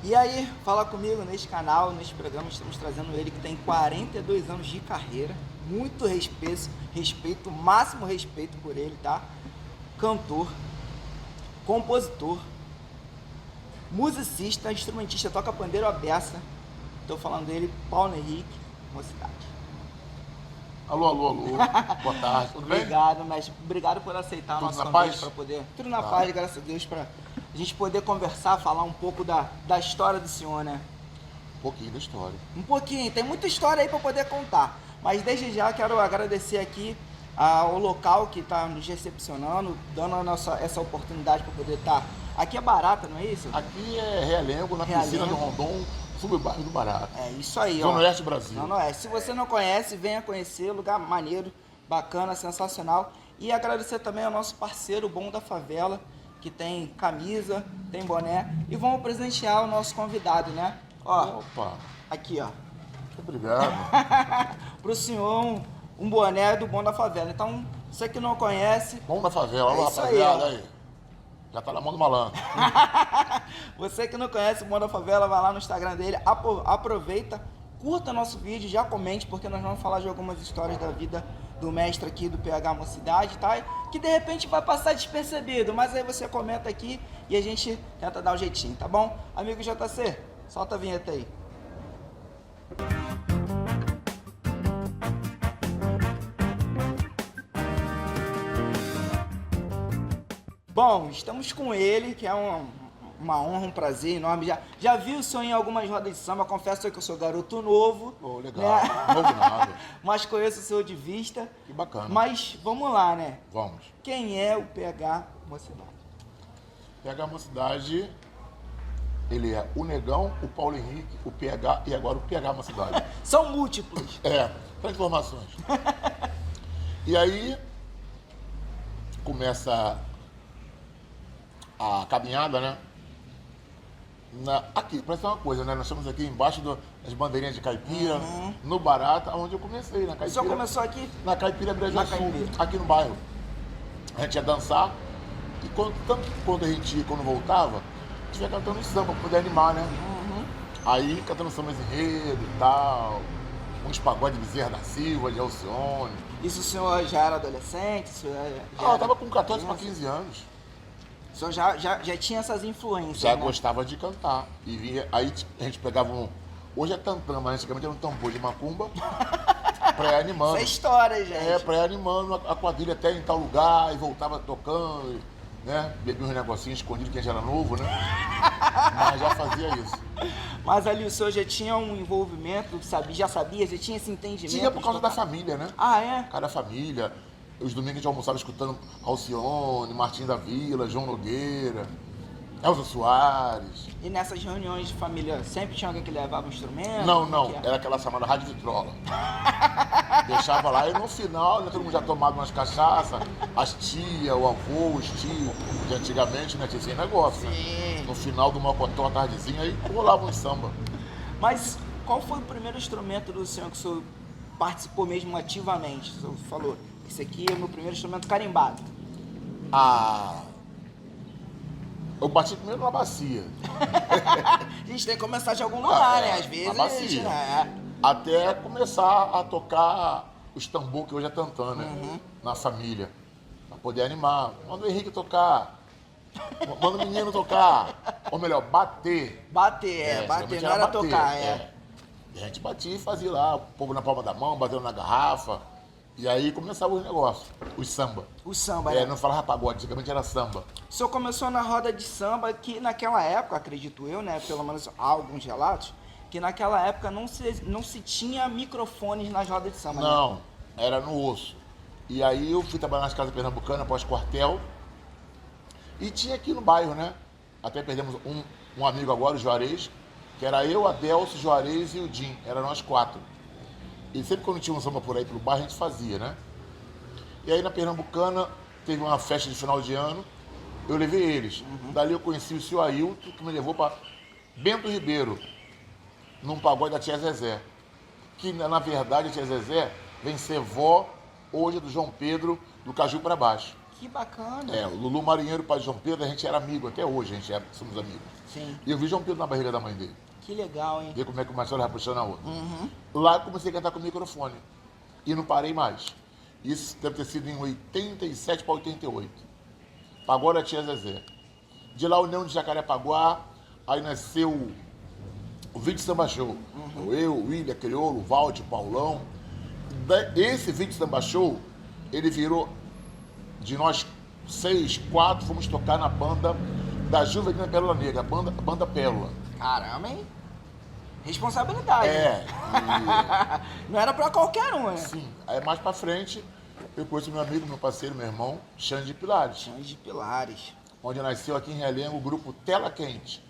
E aí, fala comigo neste canal, neste programa, estamos trazendo ele que tem 42 anos de carreira, muito respeito, máximo respeito por ele, tá? Cantor, compositor, musicista, instrumentista, toca pandeiro à beça. Estou falando dele, Paulo Henrique, Mocidade. Alô, alô, alô. Boa tarde, tudo bem? Obrigado, mestre. Obrigado por aceitar o Tudo nosso na convite paz? para poder. Tudo na Tá. paz, graças a Deus, para a gente poder conversar, falar um pouco da história do senhor, né? Um pouquinho da história. Um pouquinho, tem muita história aí para poder contar. Mas desde já quero agradecer aqui ao local que está nos recepcionando, dando essa oportunidade para poder estar. Aqui é Barata, não é isso? Aqui é Realengo, na Realengo. piscina do Rondon, subbairro do Barata. É isso aí, Zona ó. Oeste do Brasil. Zona Oeste. Se você não conhece, venha conhecer, lugar maneiro, bacana, sensacional. E agradecer também ao nosso parceiro Bom da Favela, que tem camisa, tem boné. E vamos presentear o nosso convidado, né? Ó, Opa, aqui, ó. obrigado. Pro senhor um boné do Bom da Favela. Então, você que não conhece, Bom da favela, É alô, isso aí, rapaziada, ó. aí. Já tá na mão do malandro. você que não conhece o Bom da Favela, vai lá no Instagram dele, aproveita, curta nosso vídeo, já comente, porque nós vamos falar de algumas histórias da vida do mestre aqui do PH Mocidade, tá? Que de repente vai passar despercebido, mas aí você comenta aqui e a gente tenta dar um jeitinho, tá bom? Amigo JC, solta a vinheta aí. Bom, estamos com ele, que é uma honra, um prazer enorme. Já vi o senhor em algumas rodas de samba, confesso que eu sou garoto novo. Ô, legal, novo nada. Mas conheço o senhor de vista. Que bacana. Mas vamos lá, né? Vamos. Quem é o PH Mocidade? PH Mocidade, ele é o Negão, o Paulo Henrique, o PH e agora o PH Mocidade. São múltiplos. Transformações. E aí, começa a caminhada, né? Aqui, parece uma coisa, né? Nós estamos aqui embaixo das bandeirinhas de caipira, no Barata, onde eu comecei, na O caipira. senhor começou aqui? Na caipira Brejo Na Sul, caipira. aqui no bairro. A gente ia dançar e tanto que quando a gente ia, quando voltava, a gente ia cantando samba pra poder animar, né? Aí cantando samba enredo e tal, uns pagodes de Bezerra da Silva, de Alcione. Isso o senhor já era adolescente? O senhor já Eu era tava com 14 para criança? 15 anos. O senhor já tinha essas influências, Já né? gostava de cantar. E vinha, aí a gente pegava hoje é tantã, mas antigamente era um tambor de macumba, pré-animando. Isso é história, gente. Pré-animando a quadrilha até em tal lugar, e voltava tocando, né? Bebia uns negocinhos escondidos, que a gente era novo, né? Mas já fazia isso. Mas ali o senhor já tinha um envolvimento, já sabia, já tinha esse entendimento? Tinha por de causa da tocar? família, né? Ah, é? Cada família. Os domingos a gente almoçava escutando Alcione, Martim da Vila, João Nogueira, Elza Soares. E nessas reuniões de família, sempre tinha alguém que levava um instrumento? Não, Como não, que é? era aquela chamada Rádio Vitrola. Deixava lá e no final, né, todo mundo já tomava umas cachaças, as tias, o avô, os tios, que antigamente, né, tinha esse negócio, né? Sim. No final do mocotó, à tardezinha, aí rolava um samba. Mas qual foi o primeiro instrumento do senhor que o senhor participou mesmo ativamente? O senhor falou, esse aqui é o meu primeiro instrumento carimbado. Ah, eu bati primeiro na bacia. A gente tem que começar de algum lugar, né? Às Na vezes, bacia. né? Até começar a tocar os tambor que hoje é tantã, né? Na família. Pra poder animar. Manda o Henrique tocar. Manda o menino tocar. Ou melhor, bater. Bater, bater, antigamente não era tocar, é. E a gente batia e fazia lá, o povo na palma da mão, batendo na garrafa. E aí começava os negócios, os samba. O samba, né? Não falava pagode, antigamente era samba. O senhor começou na roda de samba que naquela época, acredito eu, né? Pelo menos há alguns relatos, que naquela época não se tinha microfones nas rodas de samba, né? Não, era no osso. E aí eu fui trabalhar nas casas pernambucanas, pós-quartel. E tinha aqui no bairro, né? Até perdemos um amigo agora, o Juarez, que era eu, Adelso, Juarez e o Jim. Era nós 4. E sempre quando tinha um samba por aí pelo bairro, a gente fazia, né? E aí na Pernambucana, teve uma festa de final de ano, eu levei eles. Dali eu conheci o seu Ailton, que me levou para Bento Ribeiro, num pagode da tia Zezé. Que na verdade a tia Zezé vem ser vó hoje do João Pedro, do Caju para baixo. Que bacana. O Lulu Marinheiro, pai de João Pedro, a gente era amigo, até hoje somos amigos. Sim. E eu vi João Pedro na barriga da mãe dele. Que legal, hein? Ver como é que uma história vai puxando a outra. Uhum. Lá eu comecei a cantar com o microfone. E não parei mais. Isso deve ter sido em 87 para 88. Pagode Tia Zezé. De lá, União de Jacarepaguá. Aí nasceu o Vídeo Samba Show. Eu, o William, Criolo, o Valde, o Paulão. Esse Vídeo Samba Show, ele virou, de nós 6, 4, fomos tocar na banda da Juvenina Pérola Negra, a banda Pérola. Caramba, hein? Responsabilidade. Não era pra qualquer um, né? Sim. Aí mais pra frente, eu conheço meu amigo, meu parceiro, meu irmão, Xande de Pilares. Xande de Pilares. Onde nasceu aqui em Realengo o grupo Tela Quente.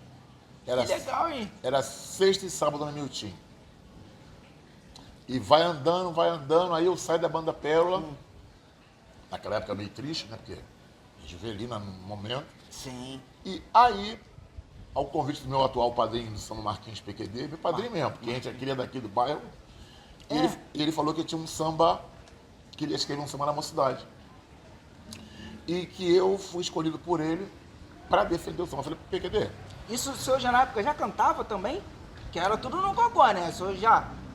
Que legal, hein? Era sexta e sábado no Miltim. E vai andando, aí eu saio da banda Pérola. Naquela época meio triste, né? Porque a gente vê ali no momento. Sim. E aí, ao convite do meu atual padrinho do São Marquinhos PQD, meu padrinho mesmo, porque a gente é cria daqui do bairro, ele falou que tinha um samba, que ele ia escrever um samba na mocidade. E que eu fui escolhido por ele para defender o samba. Eu falei, PQD. Isso o senhor já na época já cantava também? Que era tudo no gogó, né? O senhor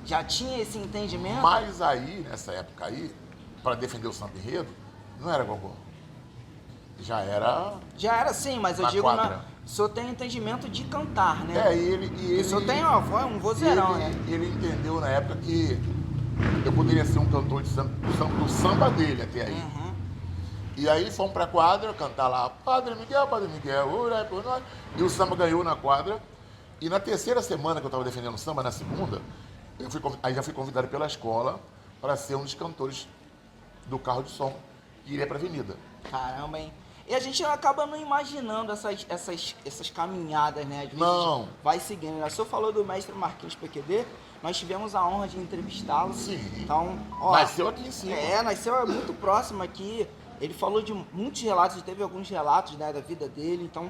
já tinha esse entendimento? Mas aí, nessa época aí, para defender o samba enredo, não era gogó. Já era sim, mas eu na digo, quadra. o senhor tem entendimento de cantar, né? E o senhor tem um vozeirão, né? Ele entendeu na época que eu poderia ser um cantor do samba dele até aí. Uhum. E aí fomos pra quadra, cantar lá, Padre Miguel, orai por nós. E o samba ganhou na quadra. E na terceira semana que eu estava defendendo o samba, na segunda, aí já fui convidado pela escola para ser um dos cantores do carro de som que iria pra avenida. Caramba, hein? E a gente acaba não imaginando essas caminhadas, né? Às vezes Não. vai seguindo. O senhor falou do mestre Marquinhos PQD, nós tivemos a honra de entrevistá-lo. Sim. Então, ó, Nasceu aqui em cima. Nasceu muito próximo aqui. Ele falou de muitos relatos, teve alguns relatos, né, da vida dele. Então,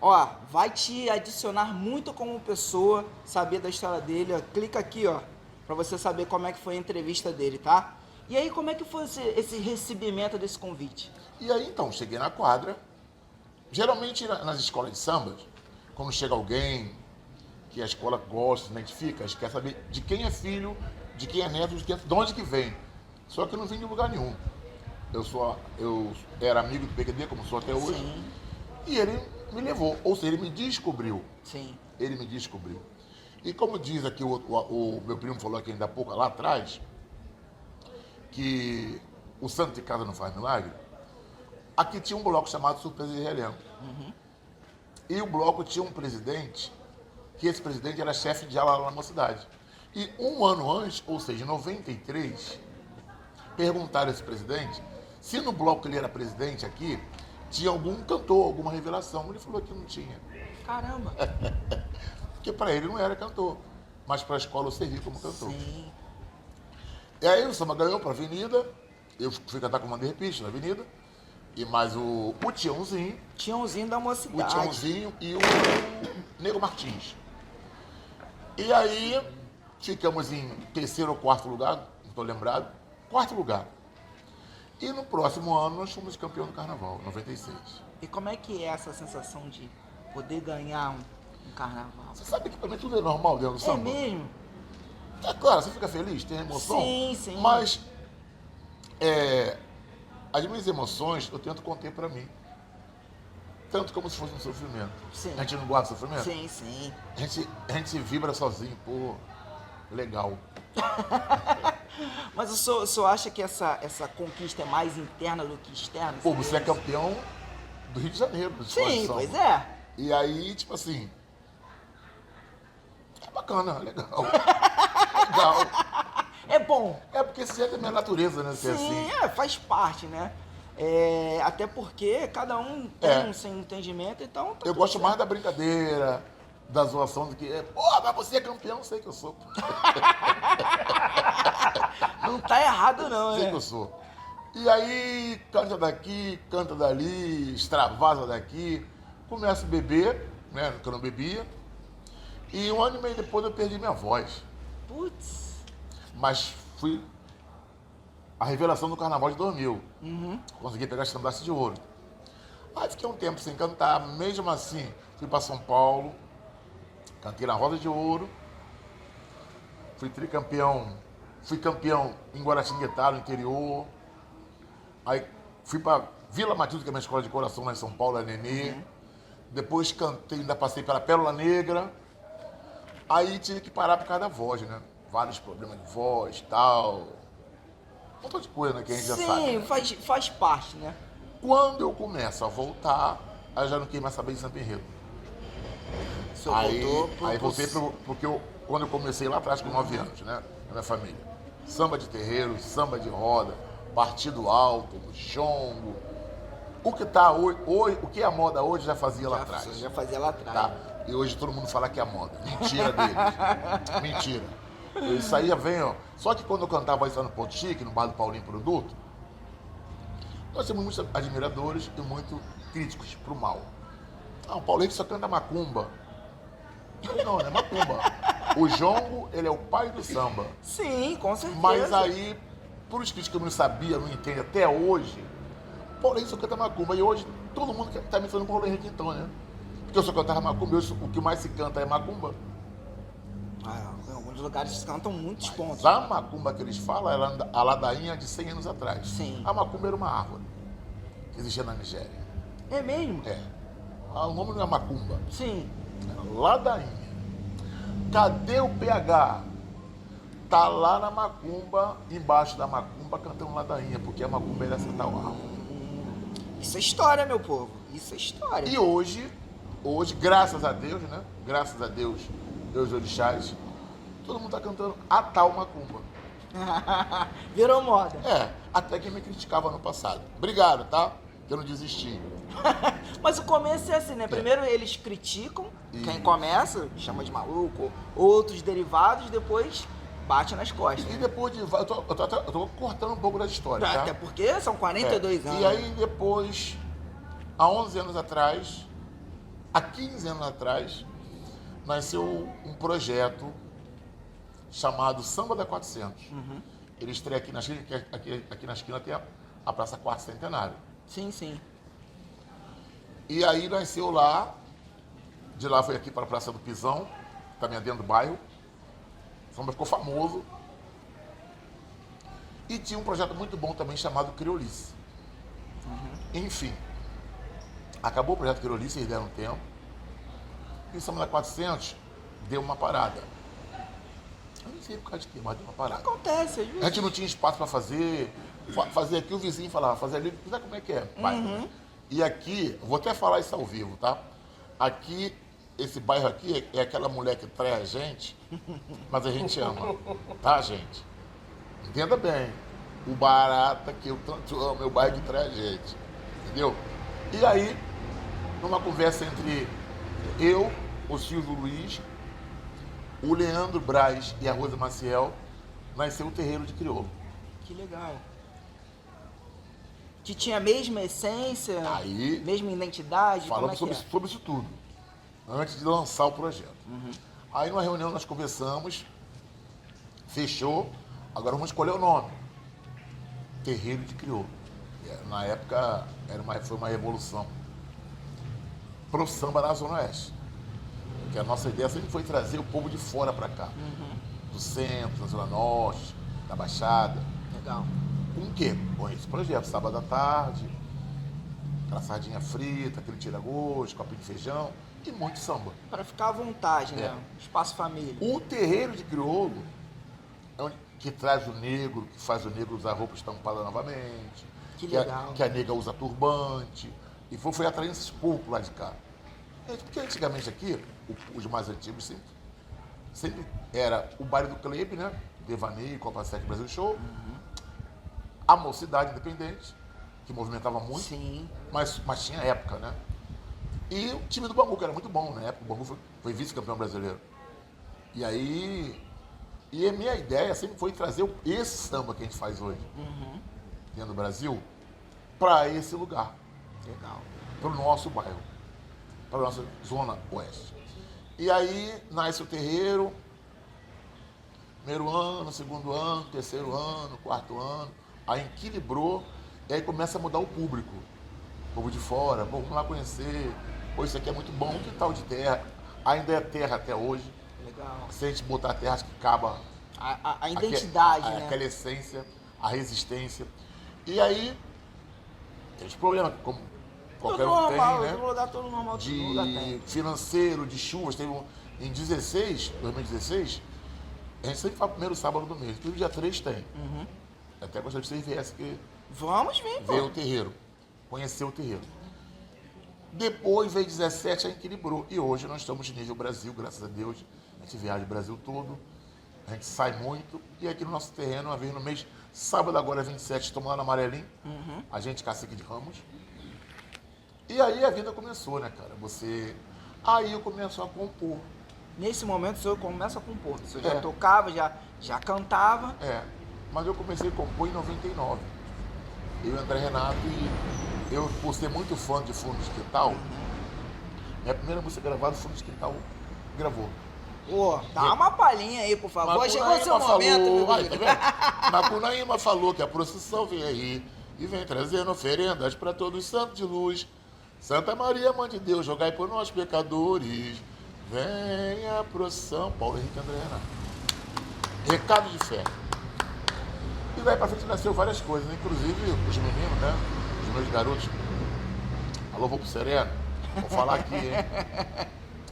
ó, vai te adicionar muito como pessoa, saber da história dele. Ó, clica aqui, ó, pra você saber como é que foi a entrevista dele, tá? E aí, como é que foi esse recebimento desse convite? E aí, então, cheguei na quadra. Geralmente, nas escolas de samba, quando chega alguém que a escola gosta, se identifica, quer saber de quem é filho, de quem é neto, de onde que vem. Só que eu não vim de lugar nenhum. Eu era amigo do PQD, como sou até hoje. Sim. E ele me levou, ou seja, ele me descobriu. Sim. Ele me descobriu. E como diz aqui o meu primo falou aqui ainda há pouco, lá atrás, que o santo de casa não faz milagre, aqui tinha um bloco chamado Surpresa de Realengo. Uhum. E o bloco tinha um presidente, que esse presidente era chefe de ala lá na mocidade. E um ano antes, ou seja, em 93, perguntaram a esse presidente se no bloco que ele era presidente aqui, tinha algum cantor, alguma revelação. Ele falou que não tinha. Caramba! Porque para ele não era cantor, mas para a escola eu servi como cantor. Sim. E aí o samba ganhou para a avenida, eu fui cantar com o Mander Piste na avenida, e mais o Tiãozinho. Tiãozinho da O mocidade. Tiãozinho e o Nego Martins. E aí ficamos em terceiro ou quarto lugar, não estou lembrado, quarto lugar. E no próximo ano nós fomos campeão do carnaval, 96. E como é que é essa sensação de poder ganhar um carnaval? Você sabe que para mim tudo é normal dentro do É samba? mesmo? É claro, você fica feliz, tem emoção. Sim, sim. Mas as minhas emoções eu tento conter para mim. Tanto como se fosse um sofrimento. Sim. A gente não gosta de sofrimento? Sim, sim. A gente vibra sozinho, pô, legal. Mas o senhor acha que essa conquista é mais interna do que externa? Pô, você é campeão do Rio de Janeiro. Do Sim, pois é. E aí, tipo assim, é bacana, legal. Legal. É bom. É porque se é da minha natureza, né? Ser Sim, assim. faz parte, né? Até porque cada um tem um seu entendimento, então tá Eu tudo gosto certo. mais da brincadeira, da zoação do que pô, mas você é campeão, sei que eu sou. Não tá errado não, Sei né? que eu sou. E aí, canta daqui, canta dali, extravasa daqui. Começo a beber, né? Que eu não bebia. E um ano e meio depois eu perdi minha voz. Putz. Mas fui a revelação do Carnaval de 2000. Consegui pegar estandarte de ouro. Aí fiquei um tempo sem cantar, mesmo assim fui para São Paulo, cantei na Roda de Ouro, fui tricampeão, fui campeão em Guaratinguetá, no interior. Aí fui para Vila Matilde, que é a minha escola de coração lá em São Paulo, a Nenê. Depois cantei, ainda passei pela Pérola Negra. Aí tive que parar por causa da voz, né? Vários problemas de voz, tal. Um montão de coisa, né, que a gente já sabe. Sim, faz parte, né? Quando eu começo a voltar, aí eu já não queria mais saber de Samba Enredo. Aí voltei porque quando eu comecei lá atrás com 9 anos, né? Na minha família. Samba de terreiro, samba de roda, partido alto, jongo. O que tá hoje, o que é a moda hoje já fazia lá atrás. Já fazia lá atrás. Tá? E hoje todo mundo fala que é moda. Mentira deles. Mentira. Isso aí já vem, ó. Só que quando eu cantava isso lá no Ponto Chique, no bar do Paulinho Produto, nós temos muitos admiradores e muitos críticos pro mal. Ah, o Paulinho só canta macumba. Não é macumba. O jongo, ele é o pai do samba. Sim, com certeza. Mas aí, por os críticos que eu não sabia, não entendo até hoje, o Paulinho só canta macumba. E hoje todo mundo tá me falando Paulinho Henrique então, né? Porque eu só cantava macumba, hoje o que mais se canta é macumba. Em alguns lugares se cantam muitos pontos. A macumba que eles falam era a ladainha de 100 anos atrás. Sim. A macumba era uma árvore que existia na Nigéria. É mesmo? É. O nome não é macumba. Sim. É ladainha. Cadê o PH? Tá lá na macumba, embaixo da macumba, cantando ladainha, porque a macumba era essa tal árvore. Isso é história, meu povo. Isso é história. E hoje, graças a Deus, né? Graças a Deus, Deus orixás, todo mundo tá cantando a tal macumba. Virou moda. É, até quem me criticava no passado. Obrigado, tá? Que eu não desisti. Mas o começo é assim, né? Primeiro eles criticam, quem começa, chama de maluco, outros derivados, depois bate nas costas. E depois de. Eu tô cortando um pouco da história, tá? Até porque são 42 anos. E aí depois, há 11 anos atrás, há 15 anos atrás, nasceu um projeto chamado Samba da 400. Ele estreia aqui na esquina, aqui na esquina tem a Praça Quarto Centenário. Sim, sim. E aí nasceu lá, de lá foi aqui para a Praça do Pisão, também dentro do bairro. O samba ficou famoso. E tinha um projeto muito bom também chamado Criolice. Enfim, acabou o projeto Criolice, eles deram tempo. E o Samba da 400 deu uma parada. Eu não sei por causa de quê, mas deu uma parada. Acontece, às vezes. A gente não tinha espaço para fazer. Fazer aqui, o vizinho falava, fazer ali, sabe como é que é? Bairro. E aqui, vou até falar isso ao vivo, tá? Aqui, esse bairro aqui é aquela mulher que trai a gente, mas a gente ama, tá, gente? Entenda bem, o barata que eu tanto amo é o bairro que trai a gente, entendeu? E aí, numa conversa entre eu, o Silvio Luiz, o Leandro Braz e a Rosa Maciel, nasceu o Terreiro de Crioulo. Que legal. Que tinha a mesma essência, Aí, mesma identidade, falamos como é que sobre isso tudo, antes de lançar o projeto. Aí numa reunião nós conversamos, fechou, agora vamos escolher o nome. Terreiro de Crioulo. Na época foi uma revolução pro samba na Zona Oeste. Porque a nossa ideia sempre foi trazer o povo de fora para cá. Do centro, da Zona Norte, da Baixada. Legal. Com o quê? Com esse projeto, sábado à tarde, aquela sardinha frita, aquele tira-gosto, copinho de feijão e muito samba. Para ficar à vontade, né? Espaço família. O terreiro de crioulo é onde, que traz o negro, que faz o negro usar roupa estampada novamente. Que legal. Que a nega usa turbante. E foi atraindo esses povos lá de cá. Porque antigamente aqui, os mais antigos sempre era o baile do Kleber, né? Devaneio, Copa 7 Brasil Show. A Mocidade Independente, que movimentava muito, Sim. mas tinha época, né? E o time do Bangu, que era muito bom na época, o Bangu foi vice-campeão brasileiro. E aí, a minha ideia sempre foi trazer esse samba que a gente faz hoje, dentro do Brasil, para esse lugar. Legal. Para o nosso bairro, para a nossa zona oeste. E aí, nasce o terreiro, primeiro ano, segundo ano, terceiro ano, quarto ano. aí equilibrou, e aí começa a mudar o público. O povo de fora, pô, vamos lá conhecer, pô, isso aqui é muito bom, que tal de terra? Ainda é terra até hoje. Legal. Se a gente botar a terra, acho que acaba A identidade, né? aquela essência, a resistência. E aí, tem os problemas, como qualquer Tudo um tem, normal, né? todo lugar, todo normal, todo lugar tem. De financeiro, de chuvas. Teve em 2016, a gente sempre faz o primeiro sábado do mês. Todo dia 3 tem. Até gostaria que vocês viessem que Vamos vir, ver pô. o terreiro, conhecer o terreiro. Depois veio 17, aí equilibrou. E hoje nós estamos nível Brasil, graças a Deus. A gente viaja o Brasil todo, a gente sai muito. E aqui no nosso terreno, uma vez no mês, sábado agora 27, estamos lá na Amarelinho. A gente cacique de Ramos. E aí a vida começou, né, cara? Aí eu começo a compor. Nesse momento o senhor começa a compor. O senhor É. já tocava, já cantava. Mas eu comecei a compor em 99. Eu e André Renato, e eu, por ser muito fã de Fundo de Quintal, minha primeira música gravada, Fundo de Quintal gravou. Pô, dá uma palhinha aí, por favor. Chegou o seu momento, meu tá filho. vendo? Macunaíma falou que a procissão vem aí e vem trazendo oferendas para todos os santos de luz. Santa Maria, Mãe de Deus, jogai por nós pecadores. Vem a procissão. Paulo Henrique André Renato. Recado de fé. E daí pra frente nasceu várias coisas, né? Inclusive os meninos, né? Os meus garotos. Alô, vou pro Sereno. Vou falar aqui, hein?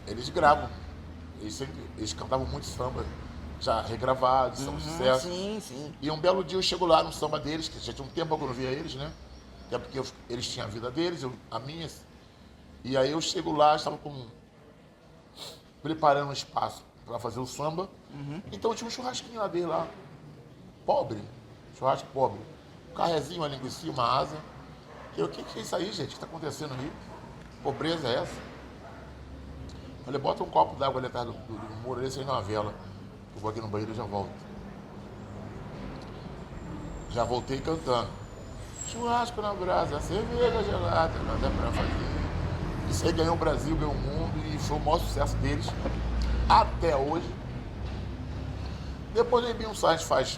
Eles gravam. Eles cantavam muito samba, já regravados, são um sucesso. Sim, sim. E um belo dia eu chego lá no samba deles, que já tinha um tempo que eu não via eles, né? Até porque eles tinham a vida deles, a minha. E aí eu chego lá, estava preparando um espaço para fazer o samba. Então tinha um churrasquinho lá dele lá. Pobre. Churrasco pobre. Um carrezinho, uma linguiça, uma asa. Eu, o que é isso aí, gente? O que está acontecendo aí? Pobreza é essa? Falei, bota um copo d'água ali atrás do muro, ali, sem uma vela. Eu vou aqui no banheiro e já volto. Já voltei cantando. Churrasco na brasa, cerveja gelada, nada pra fazer. Isso aí ganhou o Brasil, ganhou o mundo e foi o maior sucesso deles até hoje. Depois o Binho Sainz faz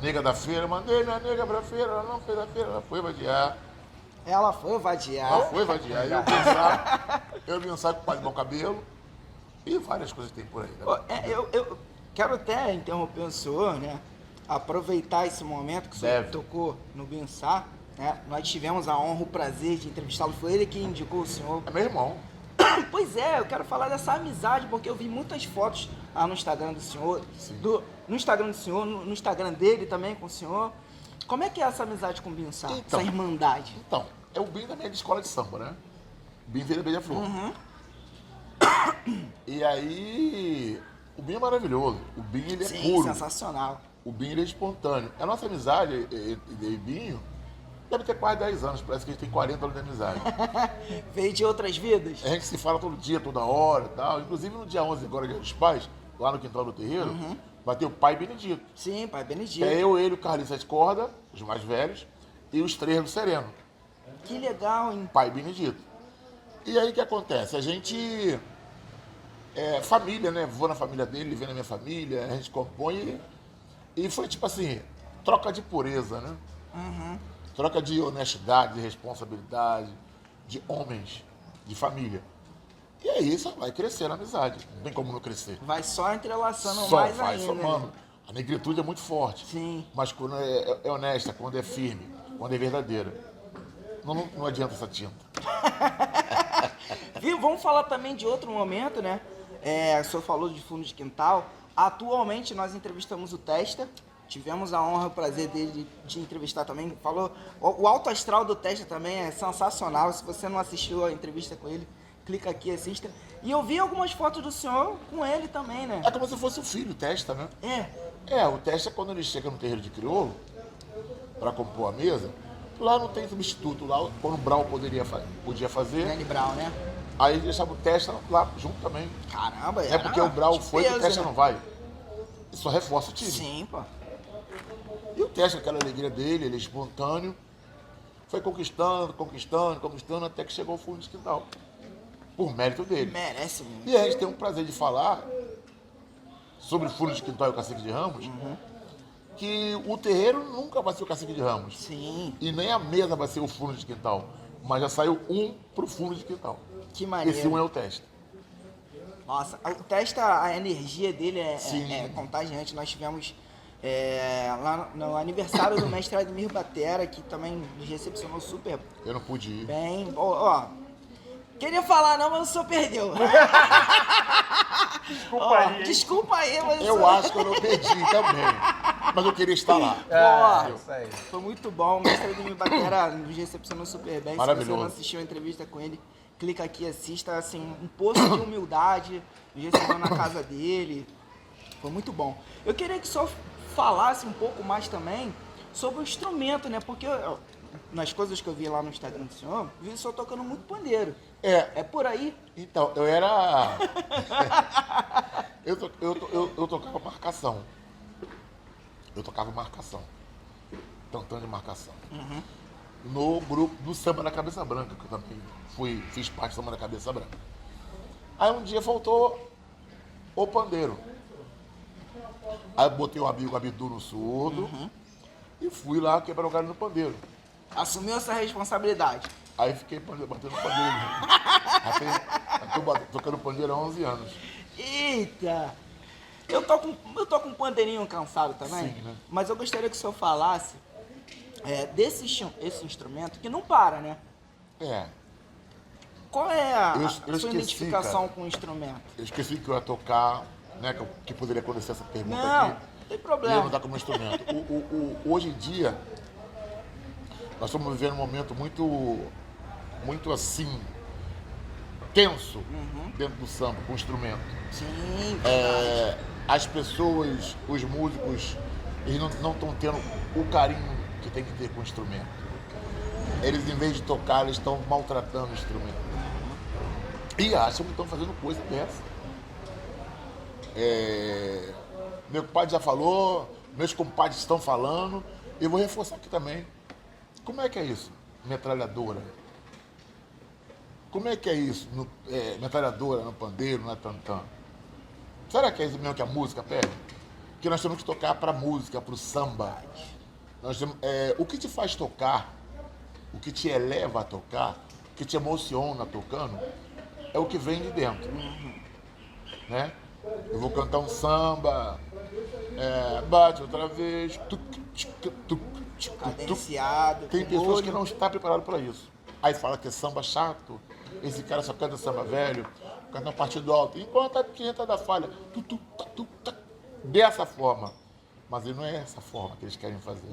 Nega da Feira, mandei minha nega pra feira, ela não fez a feira, ela foi vadiar. Ela foi vadiar. Ela foi vadiar. Eu vi um saco com o pai de bom cabelo e várias coisas que tem por aí. Né? Eu quero até interromper o senhor, né? Aproveitar esse momento que o senhor tocou no Bensá, né? Nós tivemos a honra, o prazer de entrevistá-lo. Foi ele que indicou o senhor. É meu irmão. Pois é, eu quero falar dessa amizade, porque eu vi muitas fotos lá no Instagram do senhor, no Instagram do senhor, no Instagram dele também com o senhor. Como é que é essa amizade com o Bensá, Então, essa irmandade? Então, é o Binho da minha escola de samba, né? Binho veio da Beija-Flor. E aí, o Binho é maravilhoso. O Binho, ele é puro. Sensacional. O Binho, ele é espontâneo. A nossa amizade, eu e Binho, deve ter quase 10 anos. Parece que a gente tem 40 anos de amizade. Veio de outras vidas? A gente se fala todo dia, toda hora e tal. Inclusive, no dia 11 agora, Dia dos Pais, lá no quintal do terreiro, vai ter o pai Benedito. Sim, pai Benedito. É eu, ele, o Carlinhos Sete Corda, os mais velhos, e os 3 do Sereno. Que legal, hein? Pai Benedito. E aí o que acontece? A gente é família, né? Vou na família dele, ele vem na minha família, a gente compõe e foi tipo assim, troca de pureza, né? Troca de honestidade, de responsabilidade, de homens, de família. E aí isso vai crescer a amizade, não tem como não crescer. Vai só entrelaçando Só mais vai ainda. somando. Né? A negritude é muito forte. Sim. Mas quando é honesta, quando é firme, quando é verdadeira, não adianta essa tinta. Viu? Vamos falar também de outro momento, né? O senhor falou de fundo de quintal. Atualmente nós entrevistamos o Testa. Tivemos a honra e o prazer dele de entrevistar também. Falou. O alto astral do Testa também é sensacional. Se você não assistiu a entrevista com ele, clica aqui e assista. E eu vi algumas fotos do senhor com ele também, né? É como se fosse o filho, o Testa, né? O Testa, quando ele chega no terreiro de crioulo, para compor a mesa, lá não tem substituto. Lá, quando o Brau podia fazer, Danny Brown, né? aí deixava o Testa lá junto também. Caramba, É porque o Brau foi e o Testa né? não vai. Isso só reforça o time. Sim, pô. E o Testa, aquela alegria dele, ele é espontâneo, foi conquistando, até que chegou ao fundo de quintal. Por mérito dele. Merece muito. E a gente tem um prazer de falar sobre o fundo de quintal e o cacique de Ramos, que o terreiro nunca vai ser o Cacique de Ramos. Sim, E nem a mesa vai ser o fundo de quintal. Mas já saiu um pro fundo de quintal. que maneiro. Esse um é o teste. Nossa, o Testa, a energia dele Sim. é contagiante. Nós tivemos lá no aniversário do mestre Admir Batera, que também nos recepcionou super Eu não pude ir. bem. Ó, queria falar não, mas o senhor perdeu. Desculpa aí. Desculpa aí, mas o Eu senhor... acho que eu não perdi também. Mas eu queria estar lá. Pô, Isso aí. foi muito bom. O mestre Admir Batera nos recepcionou super bem. Se você Maravilhoso. não assistiu a entrevista com ele, clica aqui, assista. Assim, um poço de humildade. Nos recebeu na casa dele. Foi muito bom. Eu queria que o senhor falasse um pouco mais também sobre o instrumento, né? Porque nas coisas que eu vi lá no Instagram do senhor, vi o senhor tocando muito pandeiro. É por aí? Então, eu era. eu tocava marcação. Eu tocava marcação. Tantão de marcação. No grupo do Samba da Cabeça Branca, que eu também fiz parte do Samba da Cabeça Branca. Aí um dia faltou o pandeiro. Aí eu botei o amigo Abdu no surdo e fui lá quebrar o galho no pandeiro. Assumiu essa responsabilidade. Aí fiquei batendo pandeiro. Tô tocando pandeiro há 11 anos. Eita! Eu tô com um pandeirinho cansado também, Sim, né? mas eu gostaria que o senhor falasse esse instrumento que não para, né? É, Qual é a Eu sua esqueci, identificação cara. com o instrumento? eu esqueci que eu ia tocar, né? Que poderia acontecer essa pergunta Não, aqui. não tem E eu problema. não tá como instrumento. Hoje em dia, nós estamos vivendo um momento muito assim, tenso dentro do samba, com o instrumento. Sim, verdade. As pessoas, os músicos, eles não estão tendo o carinho que tem que ter com o instrumento. Eles, em vez de tocar, eles estão maltratando o instrumento. E acham que estão fazendo coisa dessa. Meu compadre já falou, meus compadres estão falando, eu vou reforçar aqui também. Como é que é isso? Metralhadora. Como é que é isso? Metralhadora no pandeiro, na tantã. Será que é isso mesmo que a música pede? Que nós temos que tocar para música, para o samba. O que te faz tocar, o que te eleva a tocar, o que te emociona tocando, é o que vem de dentro. Né? Eu vou cantar um samba, bate outra vez, Cadenciado. tem com pessoas olho. que não estão preparadas para isso. Aí fala que é samba chato, esse cara só canta samba velho, canta um partido alto, enquanto a tinta da falha, dessa forma. Mas não é essa forma que eles querem fazer.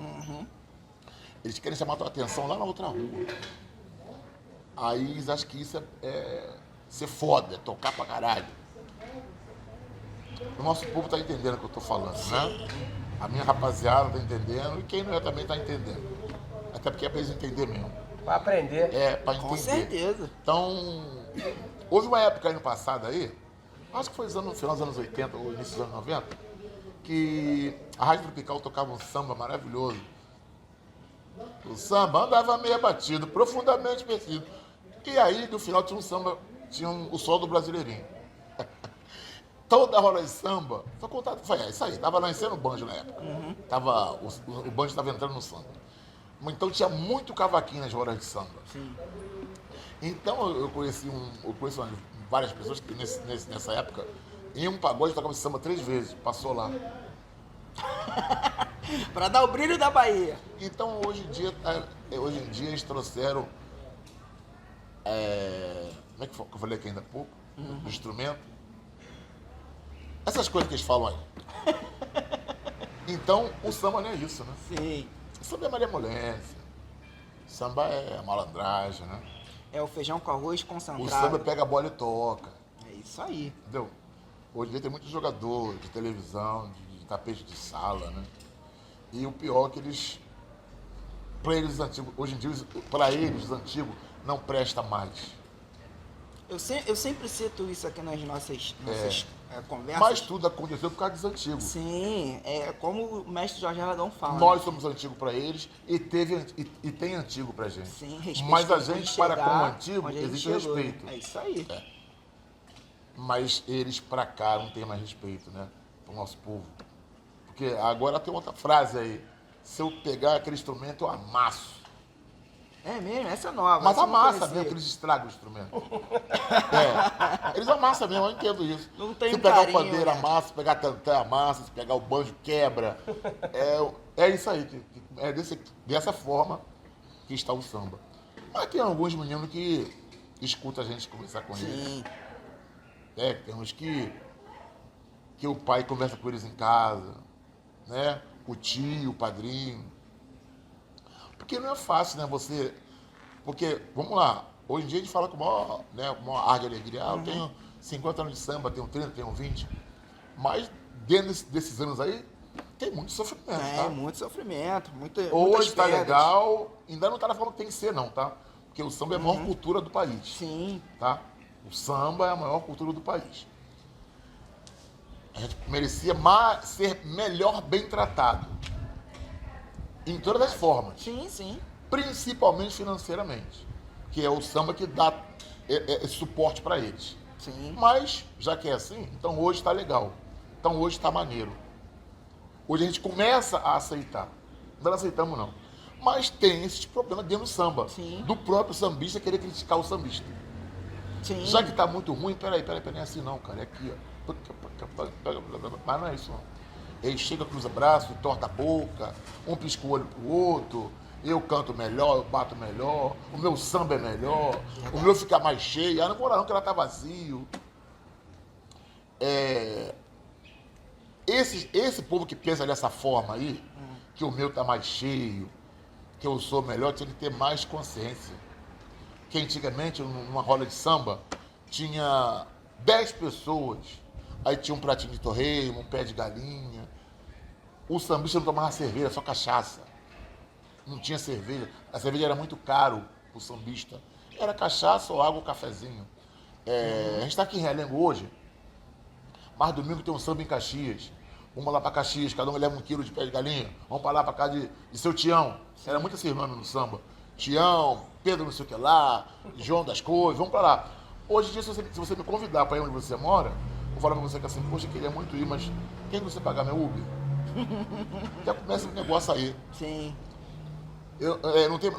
Eles querem chamar a tua atenção lá na outra rua. Aí eles acham que isso é ser foda, é tocar pra caralho. O nosso povo tá entendendo o que eu tô falando, né? A minha rapaziada tá entendendo e quem não é também tá entendendo. Até porque é pra eles entenderem mesmo. Vai aprender. É, pra entender. Com certeza. Então, houve uma época aí no passado aí, acho que foi no final dos anos 80 ou início dos anos 90, que a Rádio Tropical tocava um samba maravilhoso. O samba andava meio abatido, profundamente perdido. E aí, no final, tinha um samba, o sol do Brasileirinho. Toda a roda de samba, foi isso aí, tava nascendo o banjo na época. O banjo estava entrando no samba. Então tinha muito cavaquinho nas rodas de samba. Sim. Então eu conheço várias pessoas que nessa época, em um pagode tocava esse samba 3 vezes, passou lá. Pra dar o brilho da Bahia. Então hoje em dia eles trouxeram, como é que foi, que eu falei aqui ainda há pouco, do instrumento, essas coisas que eles falam aí. Então o samba não é isso, né? Sim. O samba é malemolência, o samba é malandragem, né? É o feijão com arroz O concentrado. samba pega a bola e toca, É isso aí. entendeu? Hoje em dia tem muito jogador de televisão, de tapete de sala, né? E o pior é que eles, para eles os antigos, hoje em dia, para eles os antigos, não presta mais. Eu sempre cito isso aqui nas nossas conversas. Mas tudo aconteceu por causa dos antigos. Sim, é como o mestre Jorge Aragão fala. Nós somos antigos para eles e tem antigo pra gente. Sim, respeito. Mas a onde gente, chegar, para com o antigo, onde a gente existe o chegou, respeito. né? É isso aí. Mas eles para cá não têm mais respeito, né? Pro nosso povo. Porque agora tem outra frase aí. Se eu pegar aquele instrumento, eu amasso. É mesmo? Essa é nova. Mas essa eu não amassa conhecia. mesmo, que eles estragam o instrumento. Eles amassam mesmo, eu entendo isso. Não tem Se um pegar carinho, o pandeiro, né? amassa, se pegar tantã, amassa, se pegar o banjo, quebra. É isso aí, é dessa forma que está o samba. Mas tem alguns meninos que escutam a gente conversar com eles. Sim. Tem uns que o pai conversa com eles em casa, né? O tio, o padrinho. Porque não é fácil, né? Você. Porque, vamos lá, hoje em dia a gente fala com o maior ar de alegria. Eu tenho 50 anos de samba, tenho 30, tenho 20. Mas dentro desses anos aí, tem muito sofrimento, tá? Muito sofrimento, muitas Hoje tá pedras. legal, ainda não tá na forma que tem que ser, não, tá? Porque o samba é a maior cultura do país. Sim. Tá? O samba é a maior cultura do país. A gente merecia ser melhor bem tratado. Em todas as formas. Sim, sim. Principalmente financeiramente. Que é o samba que dá esse suporte para eles. Sim. Mas, já que é assim, então hoje tá legal. Então hoje tá maneiro. Hoje a gente começa a aceitar. Não aceitamos, não. Mas tem esses problemas dentro do samba. Sim. Do próprio sambista querer criticar o sambista. Sim. Já que tá muito ruim, peraí, não é assim não, cara. É aqui, ó. Mas não é isso, não. Ele chega, cruza braço, torta a boca, um pisca o olho pro outro. Eu canto melhor, eu bato melhor, o meu samba é melhor, o meu fica mais cheio. Ah, não vou lá não, que ela tá vazio. Esse povo que pensa dessa forma aí, que o meu tá mais cheio, que eu sou melhor, tinha que ter mais consciência. Que antigamente, numa roda de samba, tinha 10 pessoas, aí tinha um pratinho de torresmo, um pé de galinha. O sambista não tomava cerveja, só cachaça. Não tinha cerveja. A cerveja era muito caro pro sambista. Era cachaça ou água ou cafezinho. A gente está aqui em Realengo hoje, mas domingo tem um samba em Caxias. Vamos lá para Caxias, cada um leva 1 quilo de pé de galinha. Vamos para lá para casa de seu Tião. Era muito esse nome no samba. Tião, Pedro não sei o que lá, João das Cores, vamos para lá. Hoje em dia, se você me convidar para ir onde você mora, vou falar para você que assim, poxa, eu queria muito ir, mas quem você pagar meu Uber? Já começa o negócio aí. Sim. Não tem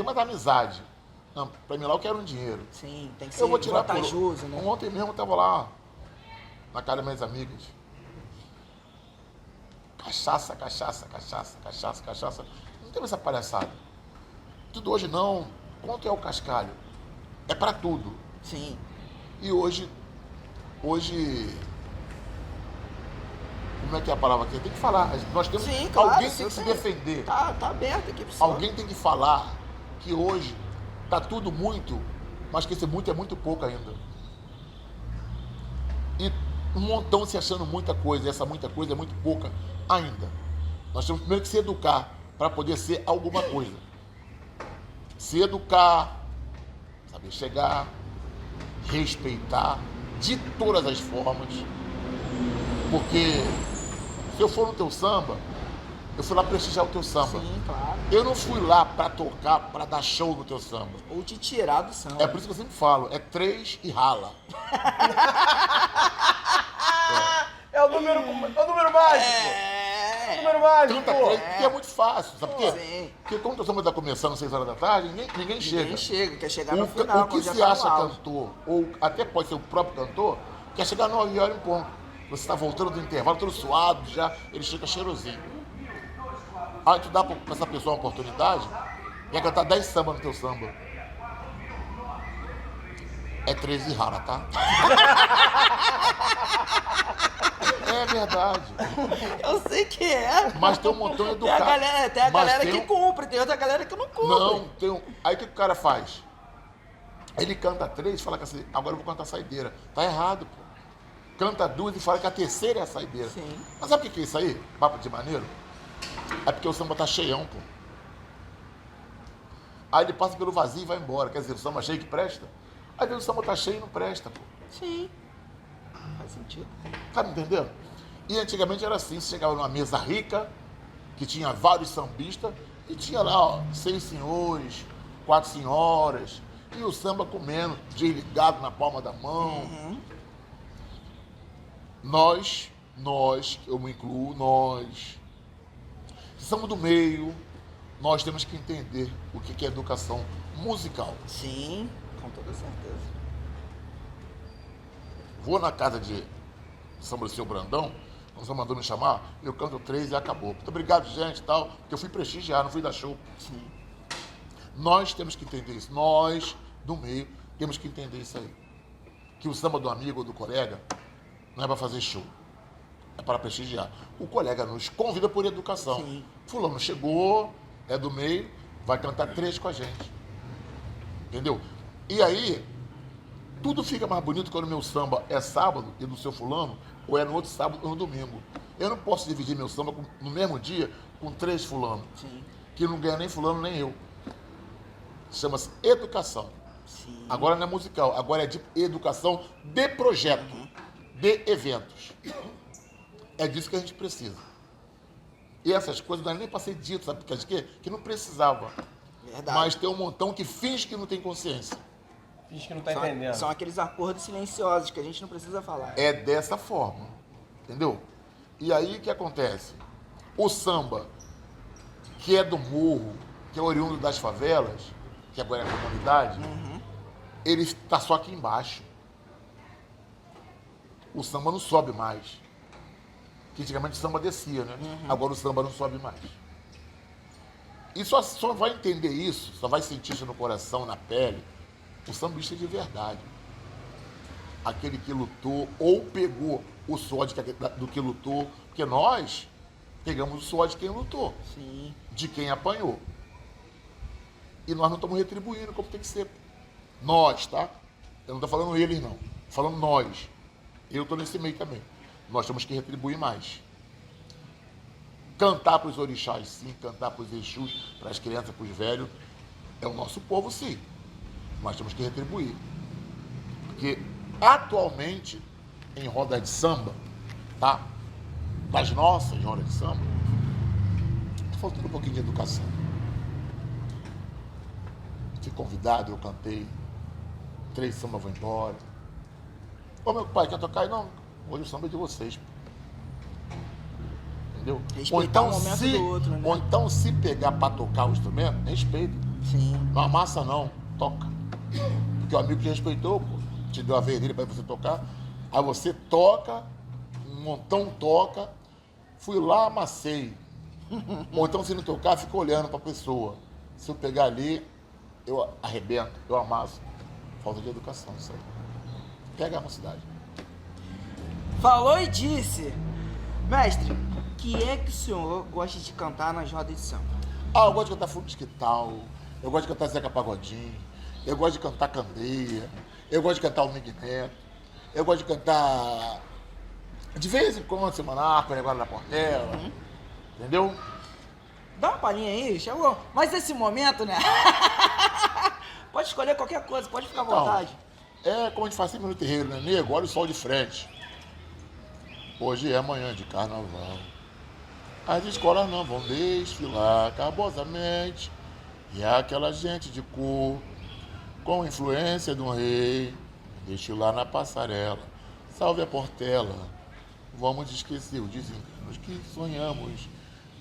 mais amizade. Não, para mim lá eu quero um dinheiro. Sim, tem que ser Eu vou tirar vantajoso, né? Ontem mesmo eu tava lá, na casa das minhas amigas. Cachaça, cachaça, cachaça, cachaça, cachaça. Não tem essa palhaçada. Tudo hoje não. Quanto é o cascalho? É para tudo. Sim. E hoje, como é que é a palavra aqui? Tem que falar. Nós temos, Sim, claro, alguém tem eu que se sei. defender. Tá aberto aqui pro senhor. Alguém tem que falar que hoje tá tudo muito, mas que esse muito é muito pouco ainda. E um montão se achando muita coisa, e essa muita coisa é muito pouca ainda. Nós temos primeiro que se educar para poder ser alguma coisa. Se educar, saber chegar, respeitar de todas as formas. Porque se eu for no teu samba, eu fui lá prestigiar o teu samba. Sim, claro. Eu não fui lá para tocar, para dar show no teu samba. Ou te tirar do samba. É por isso que eu sempre falo, é 3 e rala. É o número mágico. É o número mágico, Canta pô. 3, porque é muito fácil, sabe por quê? Sim. Porque quando o teu samba está começando às 6 horas da tarde, ninguém chega. Ninguém chega, quer chegar no final. O que quando já se tá no acha auge. cantor, ou até pode ser o próprio cantor, quer chegar 9 horas em ponto. Você está voltando do intervalo, todo suado já, ele chega cheirosinho. Aí tu dá para essa pessoa uma oportunidade, quer cantar 10 sambas no teu samba. É 13 rara, tá? É verdade. Eu sei que é. Mas tem um montão Tem educado. a galera, Mas que cumpre, tem outra galera que não cumpre. Não, tem um... Aí o que o cara faz? Ele canta 3 e fala que assim, agora eu vou cantar saideira. Tá errado, pô. Canta 2 e fala que a terceira é a saideira. Sim. Mas sabe o que é isso aí? Papo de maneiro? É porque o samba tá cheião, pô. Aí ele passa pelo vazio e vai embora. Quer dizer, o samba cheio que presta? Aí o samba tá cheio e não presta, pô. Sim. Faz sentido. Tá me entendendo? E antigamente era assim, você chegava numa mesa rica, que tinha vários sambistas, e tinha lá, ó, 6 senhores, 4 senhoras, e o samba comendo, desligado na palma da mão. Nós nós, eu me incluo, nós, que somos do meio, nós temos que entender o que é educação musical. Sim, com toda certeza. Vou na casa de São Lucio Brandão, quando o São mandou me chamar, eu canto 3 e acabou. Muito obrigado, gente, tal, porque eu fui prestigiar, não fui dar show. Sim. Nós temos que entender isso. Nós, do meio, temos que entender isso aí. Que o samba do amigo ou do colega não é para fazer show. É para prestigiar. O colega nos convida por educação. Sim. Fulano chegou, é do meio, vai cantar 3 com a gente. Entendeu? E aí, tudo fica mais bonito quando o meu samba é sábado e do seu fulano, ou é no outro sábado ou no domingo. Eu não posso dividir meu samba no mesmo dia com 3 fulanos. Sim. Que não ganha nem fulano nem eu. Chama-se educação. Sim. Agora não é musical, agora é de educação de projeto, de eventos. É disso que a gente precisa. E essas coisas não é nem para ser dito, sabe por quê? Que não precisava. Verdade. Mas tem um montão que finge que não tem consciência. Finge que não tá entendendo. São aqueles acordos silenciosos que a gente não precisa falar. É dessa forma, entendeu? E aí o que acontece? O samba, que é do morro, que é oriundo das favelas, que agora é a comunidade, ele está só aqui embaixo. O samba não sobe mais. Que antigamente o samba descia, né? Agora o samba não sobe mais. E só vai entender isso, só vai sentir isso no coração, na pele, o sambista de verdade. Aquele que lutou ou pegou o suor do que lutou, porque nós pegamos o suor de quem lutou, Sim. de quem apanhou. E nós não estamos retribuindo como tem que ser. Nós, tá? Eu não estou falando eles, não. Estou falando nós. Eu estou nesse meio também. Nós temos que retribuir mais. Cantar para os orixás, sim. Cantar para os exus, para as crianças, para os velhos. É o nosso povo, sim. Mas temos que retribuir. Porque, atualmente, em rodas de samba, tá? Das nossas rodas de samba, está faltando um pouquinho de educação. Fui convidado, eu cantei. 3 sambas vão embora. Ô, meu pai, quer tocar aí? Não, hoje o samba é de vocês. Entendeu? Respeitar o momento do outro, né? Ou então, se pegar para tocar o instrumento, respeita. Sim. Não amassa, não. Toca. Porque o amigo te respeitou, pô. Te deu a vez dele para você tocar. Aí você toca, um montão toca. Fui lá, amassei. Ou então, se não tocar, fica olhando para a pessoa. Se eu pegar ali, eu arrebento, eu amasso. Falta de educação, isso aí. Pega a mocidade. Falou e disse. Mestre, o que é que o senhor gosta de cantar nas rodas de samba? Ah, eu gosto de cantar Fulano de Quital, eu gosto de cantar Zeca Pagodinho, eu gosto de cantar Candeia, eu gosto de cantar o Miguel Neto, eu gosto de cantar de vez em quando, Semanaco, Negócio da Portela, entendeu? Dá uma palhinha aí, chegou. Mas nesse momento, né? Pode escolher qualquer coisa, pode ficar à vontade. É como a gente faz sempre no terreiro, né? Nego, olha o sol de frente. Hoje é manhã de carnaval. As escolas não vão desfilar cabosamente. E aquela gente de cor, com influência de um rei, desfilar na passarela. Salve a Portela. Vamos esquecer os desenganos que sonhamos.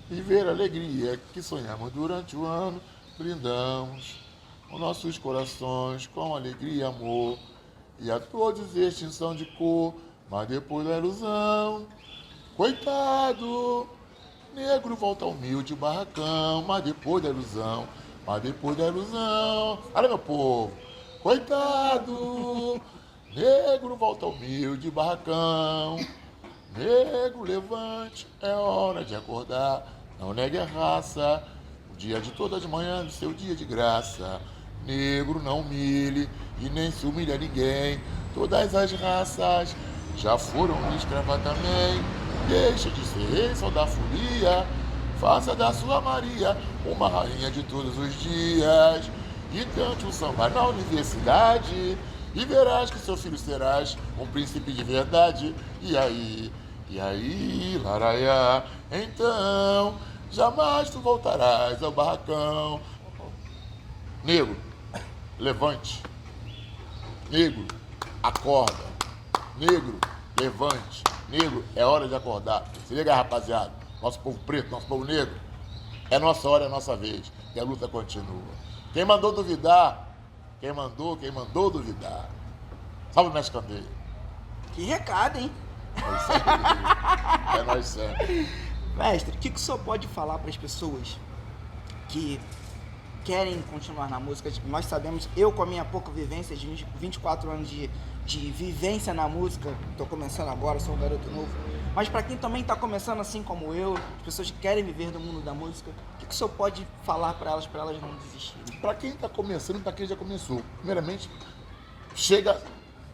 Viver a alegria que sonhamos durante o ano. Brindamos os nossos corações com alegria e amor. E a todos extinção de cor, mas depois da ilusão. Coitado, negro volta humilde barracão, mas depois da ilusão, mas depois da ilusão. Olha, meu povo, coitado, negro volta humilde barracão. Negro, levante, é hora de acordar, não negue a raça. O dia de todas as manhãs do seu dia de graça. Negro, não humilhe e nem se humilha ninguém. Todas as raças já foram escravas também. Deixe de ser rei, só da folia. Faça da sua Maria uma rainha de todos os dias. E cante um samba na universidade. E verás que seu filho serás um príncipe de verdade. E aí, laraiá, então jamais tu voltarás ao barracão. Negro, levante. Negro, acorda. Negro, levante. Negro, é hora de acordar. Se liga, rapaziada. Nosso povo preto, nosso povo negro. É nossa hora, é nossa vez. E a luta continua. Quem mandou duvidar? Quem mandou duvidar? Salve, mestre Candeia. Que recado, hein? É isso aí. É nós sempre. Mestre, o que o senhor pode falar para as pessoas que querem continuar na música? Nós sabemos, eu com a minha pouca vivência, de 24 anos de vivência na música, estou começando agora, sou um garoto novo, mas para quem também está começando assim como eu, as pessoas que querem viver do mundo da música, o que o senhor pode falar para elas não desistirem? Para quem está começando e para quem já começou, primeiramente,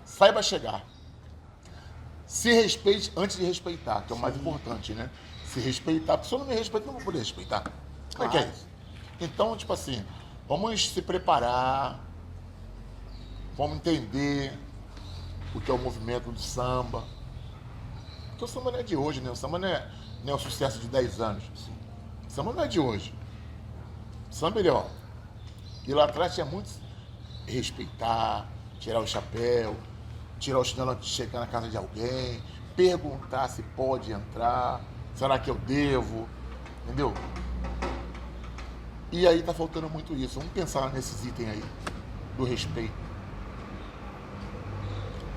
saiba chegar. Se respeite antes de respeitar, que é o mais importante, né? Se respeitar, porque se eu não me respeito, não vou poder respeitar. Como é que é isso? Então, tipo assim, vamos se preparar, vamos entender o que é o movimento do samba. Porque o samba não é de hoje, né? O samba não é um sucesso de 10 anos. O samba não é de hoje. O samba, ele, ó, e lá atrás tinha muito respeitar, tirar o chapéu, tirar o chinelo antes de chegar na casa de alguém, perguntar se pode entrar, será que eu devo, entendeu? E aí tá faltando muito isso. Vamos pensar nesses itens aí, do respeito.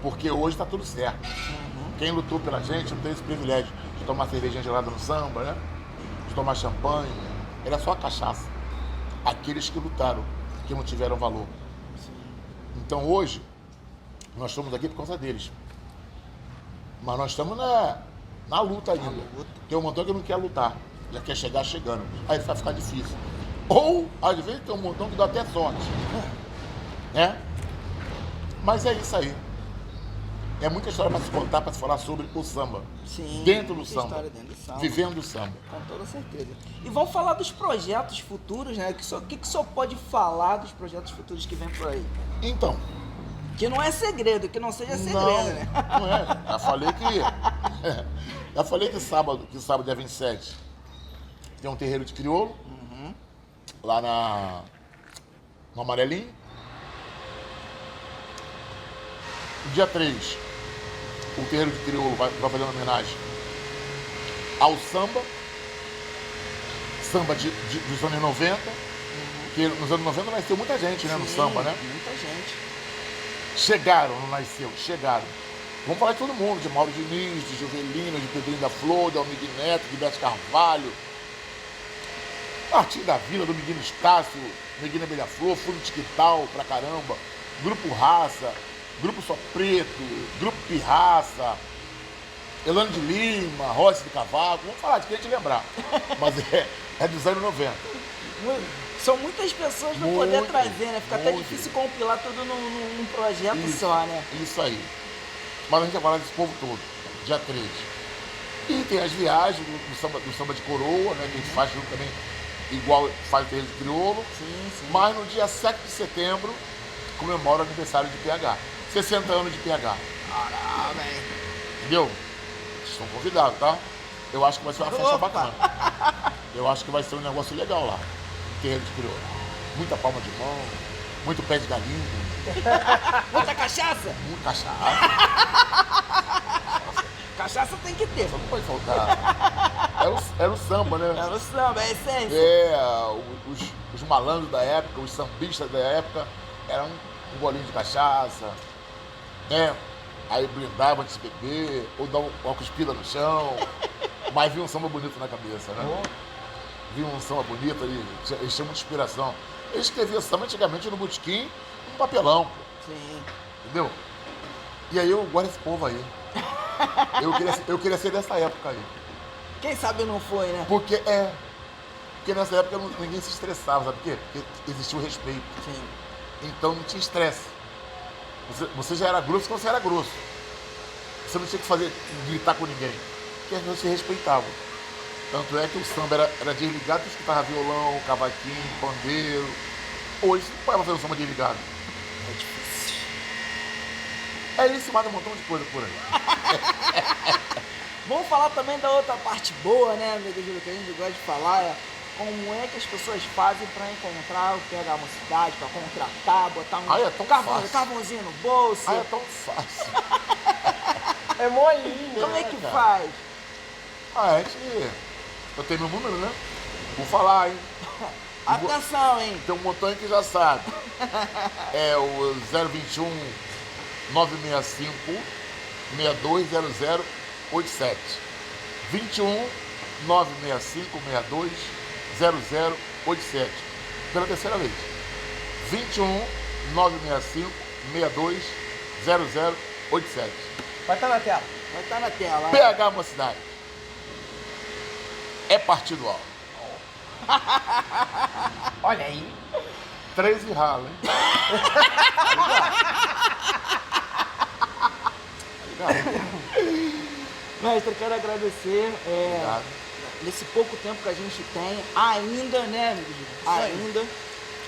Porque hoje tá tudo certo. Quem lutou pela gente não tem esse privilégio de tomar cervejinha gelada no samba, né? De tomar champanhe. Era só a cachaça. Aqueles que lutaram, que não tiveram valor. Então hoje, nós estamos aqui por causa deles. Mas nós estamos na luta ainda. Tem um montão que não quer lutar, já quer chegar chegando. Aí vai ficar difícil. Ou, às vezes, tem um montão que dá até sorte. Né? Mas é isso aí. É muita história para se contar, para se falar sobre o samba. Sim, dentro do samba. Dentro do samba. Vivendo o samba. Com toda certeza. E vamos falar dos projetos futuros, né? O que o senhor pode falar dos projetos futuros que vem por aí? Então. Que não é segredo, que não seja segredo, Não, né? não é. Já falei que sábado, dia 27, tem um terreiro de crioulo, lá no Amarelinho. Dia 3, o terreiro de crioulo vai fazer uma homenagem ao samba dos anos 90, que nos anos 90 nasceu muita gente, né, no samba, né? Muita gente. Chegaram, não nasceu, chegaram. Vamos falar de todo mundo, de Mauro Diniz, de Juvelino, de Pedrinho da Flor, de Almir Neto, de Beto Carvalho, Martim da Vila, do Menino Estácio, Neguinho Beija-Flor, Fundo Tiquital pra caramba, Grupo Raça, Grupo Só Preto, Grupo Pirraça, Elano de Lima, Rossi de Cavaco, vamos falar de quem a gente lembrar, mas é dos anos 90. São muitas pessoas para poder trazer, né? Fica até difícil compilar tudo num projeto isso, só, né? Isso aí. Mas a gente vai falar desse povo todo, dia 3. E tem as viagens do samba de coroa, né? Que a gente faz junto também, igual faz o terreiro de crioulo. Sim, sim. Mas no dia 7 de setembro, comemora o aniversário de PH. 60 anos de PH. Caramba, velho. Entendeu? Estão convidados, tá? Eu acho que vai ser uma festa bacana. Eu acho que vai ser um negócio legal lá. Terreiro de crioulo. Muita palma de mão, muito pé de galinha. Muita cachaça? Muita cachaça. Cachaça tem que ter. Só não pode faltar. Era o samba, né? Era o samba, é a essência. Os malandros da época, os sambistas da época, eram um bolinho de cachaça, né? Aí brindava antes de beber, ou dar uma cuspida no chão. Mas vinha um samba bonito na cabeça, né? Vinha um samba bonito ali, eles tinham muita inspiração. Eles escreviam samba antigamente no botequim, num papelão, pô. Sim. Entendeu? E aí eu guardo esse povo aí. Eu queria ser dessa época aí. Quem sabe não foi, né? Porque nessa época ninguém se estressava, sabe por quê? Porque existia o respeito. Sim. Então não tinha estresse. Você já era grosso quando você era grosso. Você não tinha que gritar com ninguém. Porque as pessoas se respeitavam. Tanto é que o samba era desligado, você escutava violão, cavaquinho, pandeiro. Hoje você não pode fazer um samba desligado. É difícil. É isso, mais um montão de coisa por aí. Vamos falar também da outra parte boa, né, amigo Júlio, que a gente gosta de falar, é como é que as pessoas fazem para encontrar o PH Mocidade, para contratar, botar um é tão fácil. carvãozinho no bolso. É tão fácil. É molinho. Como é que cara. faz? Ah, eu tenho meu número, né? Vou falar, hein? Atenção, hein? Tem um montão aí que já sabe. É o 021 965 620087. 21 965 620087. Pela terceira vez. 21 965 620087. Vai estar na tela. Vai estar na tela. PH Mocidade. É partido alto. Olha aí. 13 rala, hein? Mestre, eu quero agradecer. Obrigado. Nesse pouco tempo que a gente tem, ainda, né, ainda,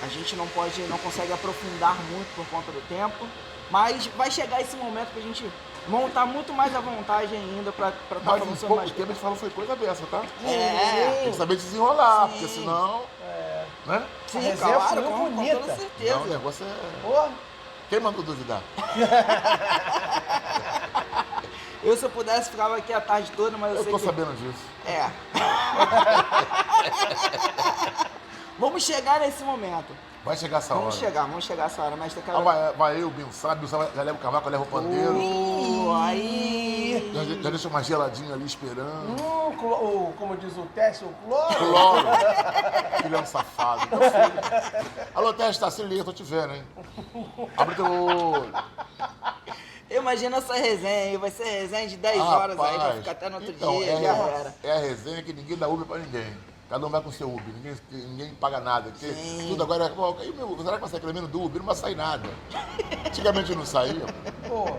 a gente não consegue aprofundar muito por conta do tempo, mas vai chegar esse momento que a gente montar muito mais à vontade ainda pra estar Mas falando em sobre pouco mais tempo a gente falou foi coisa dessa, tá? É, Tem que saber desenrolar, Sim. porque senão, né? sim, A resenha claro, fluiu com toda bonita. certeza. Não, o negócio é... Porra. Quem mandou duvidar? Eu, se eu pudesse, ficava aqui a tarde toda, mas eu Eu sei tô que... sabendo disso. É. Vamos chegar nesse momento. Vai chegar essa hora. Vamos chegar essa hora, mas eu quero... Vai eu, o Binho Sabe, já leva o cavaco, leva o pandeiro. Aí... Já deixa uma geladinha ali esperando. Como diz o Teste, o cloro. Cloro. Filhão safado. Alô, Testa, se liga, tô te vendo, hein? Abre teu olho. Imagina essa resenha aí, vai ser resenha de 10 horas aí, vai ficar até no outro então, dia, já era. É a resenha que ninguém dá Uber pra ninguém. Cada um vai com seu Uber, ninguém paga nada. Porque Sim. tudo agora é. Pô, e meu, será que vai sair pelo menos do Uber? Não vai sair nada. Antigamente não saía. Pô.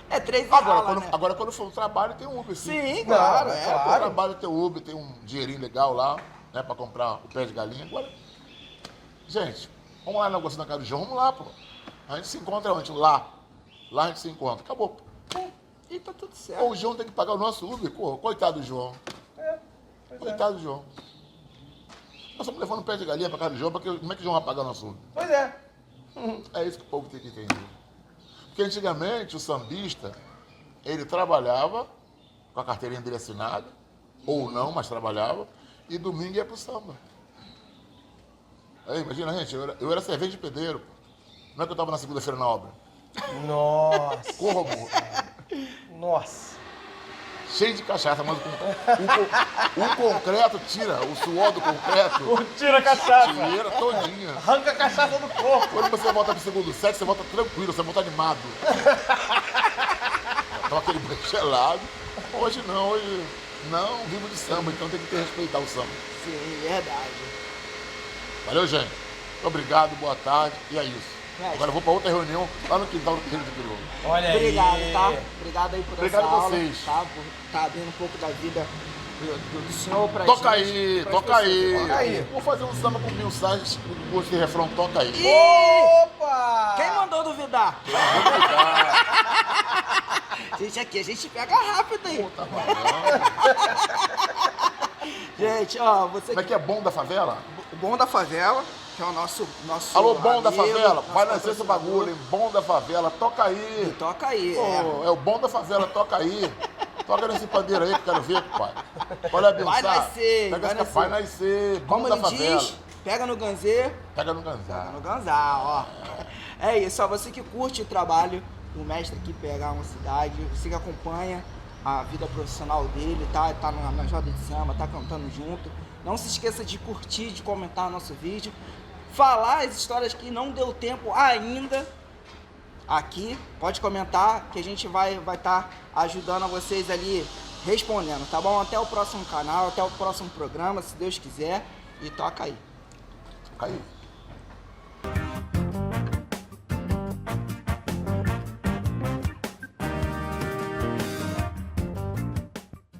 É 3 Agora, quando for um trabalho, tem um Uber, sim. Sim, claro, Não, é. claro. No trabalho tem o Uber, tem um dinheirinho legal lá, né, pra comprar o pé de galinha. Agora, gente, vamos lá no negócio da casa do João, vamos lá, pô. A gente se encontra onde? Lá. Lá a gente se encontra. Acabou, pô. E tá tudo Pô, certo. o João tem que pagar o nosso Uber, pô. Coitado do João. Coitado do João. Nós estamos levando um pé de galinha pra casa do João, porque como é que o João vai pagar o nosso Uber? Pois é. É isso que o povo tem que entender. Porque antigamente o sambista, ele trabalhava com a carteirinha dele assinada, ou não, mas trabalhava, e domingo ia pro samba. Aí, imagina, gente, eu era servente de pedreiro. Como é que eu tava na segunda-feira na obra? Nossa. Corro, amor. Nossa. Cheio de cachaça, mas o concreto tira, o suor do concreto Tira a cachaça. tira todinha. Arranca a cachaça do corpo. Quando você volta pro segundo set, você volta tranquilo, você volta animado. Tava aquele banho gelado. Hoje não, vivo de samba, então tem que respeitar o samba. Sim, verdade. Valeu, gente. Muito obrigado, boa tarde, e é isso. Agora eu vou pra outra reunião lá no quintal do Terreiro de Peru. Olha aí. Obrigado, tá? Obrigado aí por Obrigado essa a aula, vocês. tá? Por estar abrindo um pouco da vida do senhor pra Toca gente. aí, pras toca pessoas. aí. Toca aí. Vou fazer um samba com o Binho Salles, com esse refrão, toca aí. Opa! Quem mandou duvidar? Vou cuidar. Gente, aqui a gente pega rápido aí. Tá valendo. Gente, ó, você Como é que é bom da favela? o Bom da Favela, que é o nosso Alô, bom da amigo, favela, nosso vai nascer esse patrocinador. bagulho, hein? Bom da favela, toca aí. Toca aí, Pô, é o bom da favela, toca aí. Toca nesse pandeiro aí que eu quero ver, pai. Olha a benção. Vai nascer, Pega vai essa nascer. vai nascer. Bom Como da ele favela. diz, pega no ganzê, Pega no pega ganzar. no ganzá, ó. É isso, ó, você que curte o trabalho do mestre aqui PH Mocidade, você que acompanha a vida profissional dele, tá na roda de samba, tá cantando junto. Não se esqueça de curtir, de comentar nosso vídeo, falar as histórias que não deu tempo ainda aqui, pode comentar que a gente vai estar ajudando a vocês ali respondendo, tá bom? Até o próximo canal, até o próximo programa, se Deus quiser, e toca aí. Toca aí.